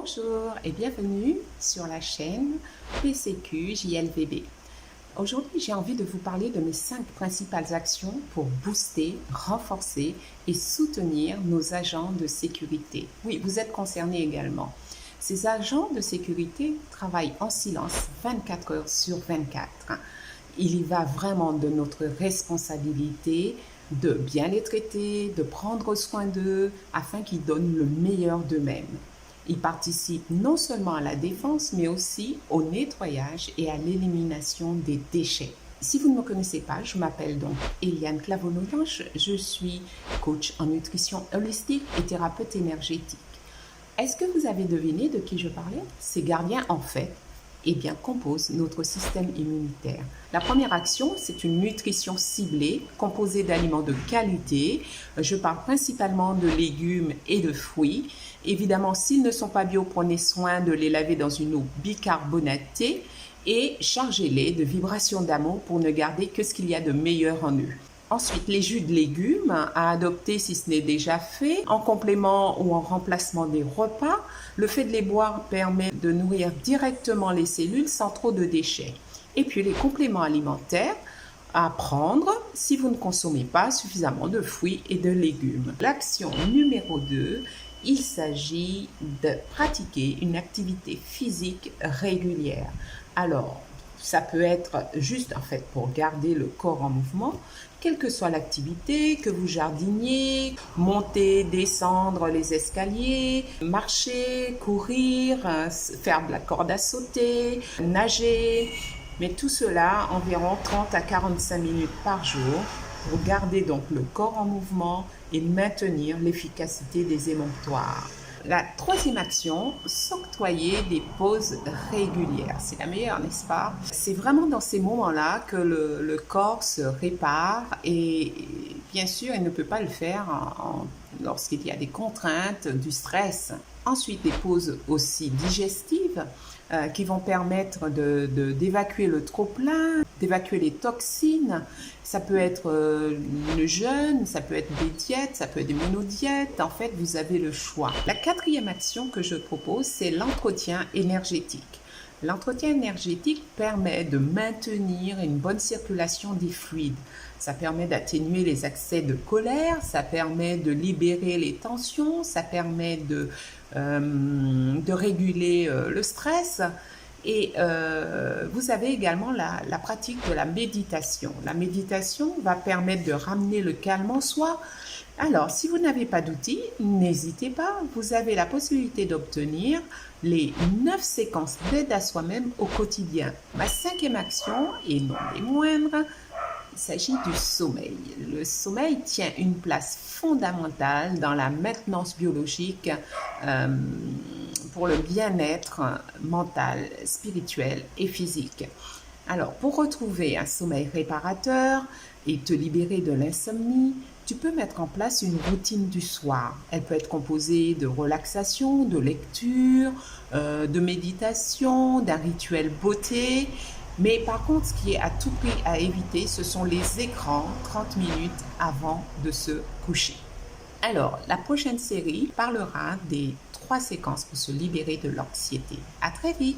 Bonjour et bienvenue sur la chaîne PCQ JLVB. Aujourd'hui, j'ai envie de vous parler de mes 5 principales actions pour booster, renforcer et soutenir nos agents de sécurité. Oui, vous êtes concernés également. Ces agents de sécurité travaillent en silence 24 heures sur 24. Il y va vraiment de notre responsabilité de bien les traiter, de prendre soin d'eux afin qu'ils donnent le meilleur d'eux-mêmes. Ils participent non seulement à la défense, mais aussi au nettoyage et à l'élimination des déchets. Si vous ne me connaissez pas, je m'appelle donc Eliane Clavonoyan, je suis coach en nutrition holistique et thérapeute énergétique. Est-ce que vous avez deviné de qui je parlais? Ces gardiens, en fait, composent notre système immunitaire. La première action, c'est une nutrition ciblée composée d'aliments de qualité. Je parle principalement de légumes et de fruits. Évidemment, s'ils ne sont pas bio, prenez soin de les laver dans une eau bicarbonatée et chargez-les de vibrations d'amour pour ne garder que ce qu'il y a de meilleur en eux. Ensuite, les jus de légumes à adopter si ce n'est déjà fait, en complément ou en remplacement des repas. Le fait de les boire permet de nourrir directement les cellules sans trop de déchets. Et puis les compléments alimentaires à prendre si vous ne consommez pas suffisamment de fruits et de légumes. L'action numéro 2, il s'agit de pratiquer une activité physique régulière. Alors, ça peut être juste en fait pour garder le corps en mouvement, quelle que soit l'activité, que vous jardiniez, monter, descendre les escaliers, marcher, courir, faire de la corde à sauter, nager, mais tout cela environ 30 à 45 minutes par jour pour garder donc le corps en mouvement et maintenir l'efficacité des émonctoires. La troisième action, s'octroyer des pauses régulières. C'est la meilleure, n'est-ce pas? C'est vraiment dans ces moments-là que le corps se répare et bien sûr, il ne peut pas le faire lorsqu'il y a des contraintes, du stress. Ensuite, des pauses aussi digestives qui vont permettre d'évacuer le trop-plein, d'évacuer les toxines. Ça peut être le jeûne, ça peut être des diètes, ça peut être des monodiètes. En fait, vous avez le choix. La quatrième action que je propose, c'est l'entretien énergétique. L'entretien énergétique permet de maintenir une bonne circulation des fluides. Ça permet d'atténuer les accès de colère, ça permet de libérer les tensions, ça permet de réguler le stress. Et vous avez également la pratique de la méditation. La méditation va permettre de ramener le calme en soi. Alors, si vous n'avez pas d'outils, n'hésitez pas. Vous avez la possibilité d'obtenir les 9 séquences d'aide à soi-même au quotidien. Ma 5e action, et non des moindres, il s'agit du sommeil. Le sommeil tient une place fondamentale dans la maintenance biologique pour le bien-être mental, spirituel et physique. Alors, pour retrouver un sommeil réparateur et te libérer de l'insomnie, tu peux mettre en place une routine du soir. Elle peut être composée de relaxation, de lecture, de méditation, d'un rituel beauté. Mais par contre, ce qui est à tout prix à éviter, ce sont les écrans 30 minutes avant de se coucher. Alors, la prochaine série parlera des 3 séquences pour se libérer de l'anxiété. À très vite!